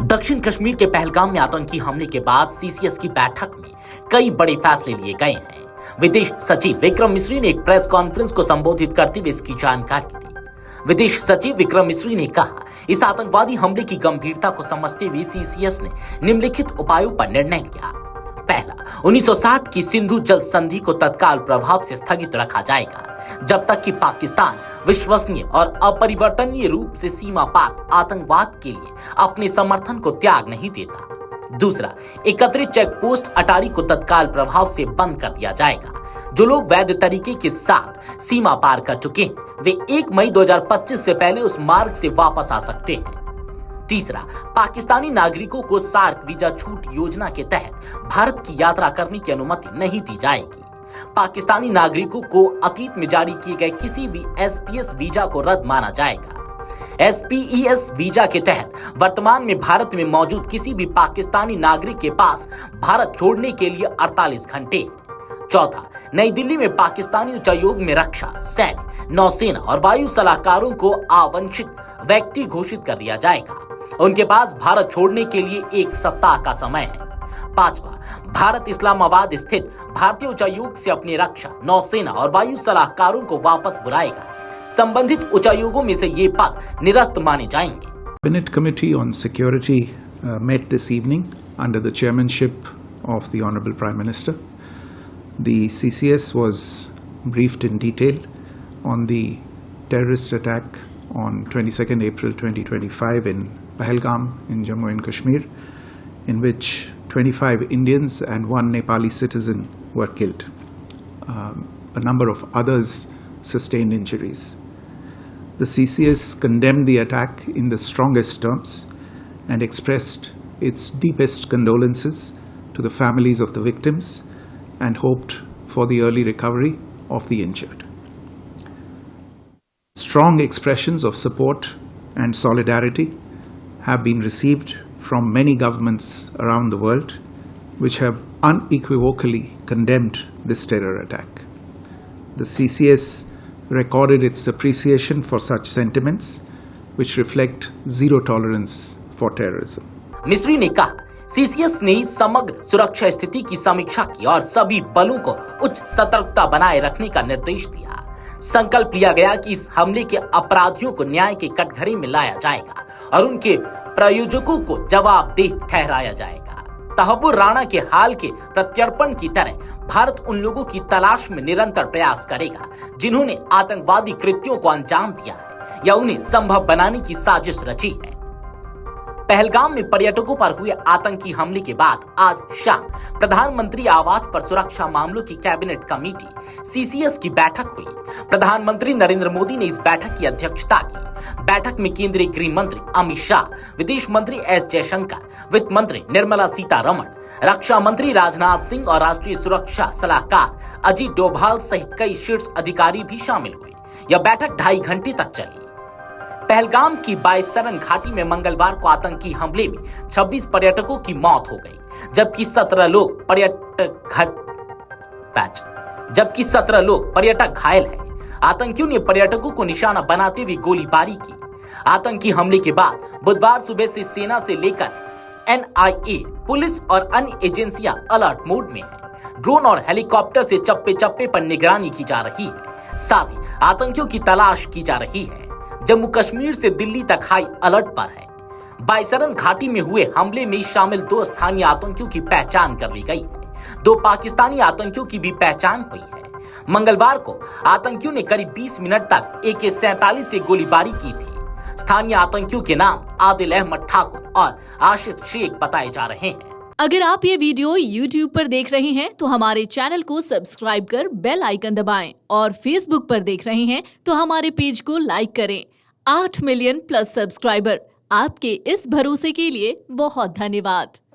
दक्षिण कश्मीर के पहलगाम में आतंकी हमले के बाद सीसीएस की बैठक में कई बड़े फैसले लिए गए हैं। विदेश सचिव विक्रम मिस्री ने एक प्रेस कॉन्फ्रेंस को संबोधित करते हुए इसकी जानकारी दी। विदेश सचिव विक्रम मिस्री ने कहा, इस आतंकवादी हमले की गंभीरता को समझते हुए सीसीएस ने निम्नलिखित उपायों पर निर्णय लिया। पहला, 1960 की सिंधु जल संधि को तत्काल प्रभाव से स्थगित रखा जाएगा जब तक कि पाकिस्तान विश्वसनीय और अपरिवर्तनीय रूप से सीमा पार आतंकवाद के लिए अपने समर्थन को त्याग नहीं देता। दूसरा, एकत्रित चेक पोस्ट अटारी को तत्काल प्रभाव से बंद कर दिया जाएगा। जो लोग वैध तरीके के साथ सीमा पार कर चुके हैं वे 1 मई 2025 से पहले उस मार्ग से वापस आ सकते हैं। तीसरा, पाकिस्तानी नागरिकों को सार्क वीजा छूट योजना के तहत भारत की यात्रा करने की अनुमति नहीं दी जाएगी। पाकिस्तानी नागरिकों को अतीत में जारी किए गए किसी भी एसपीएस वीजा को रद्द माना जाएगा। एसपीईएस वीजा के तहत वर्तमान में भारत में मौजूद किसी भी पाकिस्तानी नागरिक के पास भारत छोड़ने के लिए 48 घंटे। चौथा, नई दिल्ली में पाकिस्तानी उच्चायोग में रक्षा, सैन्य, नौसेना और वायु सलाहकारों को आवांछित व्यक्ति घोषित कर दिया जाएगा। उनके पास भारत छोड़ने के लिए 1 सप्ताह का समय है। पांचवा, भारत इस्लामाबाद स्थित भारतीय उच्चायोग से अपनी रक्षा, नौसेना और वायु सलाहकारों को वापस बुलाएगा। संबंधित उच्चायोगों में से ये पद निरस्त माने जाएंगे। Cabinet Committee on Security met this evening under the chairmanship of the Honorable Prime Minister. The CCS was briefed in detail on the terrorist attack on 22nd April 2025 in Pahalgam in Jammu and Kashmir, in which 25 Indians and 1 Nepali citizen were killed. A number of others sustained injuries. The CCS condemned the attack in the strongest terms and expressed its deepest condolences to the families of the victims and hoped for the early recovery of the injured. Strong expressions of support and solidarity have been received from many governments around the world, which have unequivocally condemned this terror attack. The CCS recorded its appreciation for such sentiments, which reflect zero tolerance for terrorism. मिस्री ने कहा, CCS ने समग्र सुरक्षा स्थिति की समीक्षा की और सभी बलों को उच्च सतर्कता बनाए रखने का निर्देश दिया। संकल्प लिया गया कि इस हमले के अपराधियों को न्याय के कटघरे में लाया जाएगा और उनके प्रायोजकों को जवाबदेह ठहराया जाएगा। तहव्वुर राणा के हाल के प्रत्यर्पण की तरह भारत उन लोगों की तलाश में निरंतर प्रयास करेगा जिन्होंने आतंकवादी कृत्यों को अंजाम दिया है या उन्हें संभव बनाने की साजिश रची है। पहलगाम में पर्यटकों पर हुए आतंकी हमले के बाद आज शाम प्रधानमंत्री आवास पर सुरक्षा मामलों की कैबिनेट कमेटी सीसीएस की बैठक हुई। प्रधानमंत्री नरेंद्र मोदी ने इस बैठक की अध्यक्षता की। बैठक में केंद्रीय गृह मंत्री अमित शाह, विदेश मंत्री एस जयशंकर, वित्त मंत्री निर्मला सीतारमण, रक्षा मंत्री राजनाथ सिंह और राष्ट्रीय सुरक्षा सलाहकार अजीत डोभाल सहित कई शीर्ष अधिकारी भी शामिल हुए। यह बैठक 2.5 घंटे तक चली। पहलगाम की बायसरन घाटी में मंगलवार को आतंकी हमले में 26 पर्यटकों की मौत हो गई, जबकि 17 लोग पर्यटक घायल हैं। आतंकियों ने पर्यटकों को निशाना बनाते हुए गोलीबारी की। आतंकी हमले के बाद बुधवार सुबह से सेना से लेकर एनआईए, पुलिस और अन्य एजेंसियां अलर्ट मोड में हैं। ड्रोन और हेलीकॉप्टर से चप्पे चप्पे पर निगरानी की जा रही है। साथ ही आतंकियों की तलाश की जा रही है। जम्मू कश्मीर से दिल्ली तक हाई अलर्ट पर है। बायसरन घाटी में हुए हमले में शामिल 2 स्थानीय आतंकियों की पहचान कर ली गई है। 2 पाकिस्तानी आतंकियों की भी पहचान हुई है। मंगलवार को आतंकियों ने करीब 20 मिनट तक AK-47 से गोलीबारी की थी। स्थानीय आतंकियों के नाम आदिल अहमद ठाकुर और आशिफ शेख बताए जा रहे हैं। अगर आप ये वीडियो YouTube पर देख रहे हैं तो हमारे चैनल को सब्सक्राइब कर बेल आइकन दबाएं और Facebook पर देख रहे हैं तो हमारे पेज को लाइक करें। 8 मिलियन प्लस सब्सक्राइबर, आपके इस भरोसे के लिए बहुत धन्यवाद।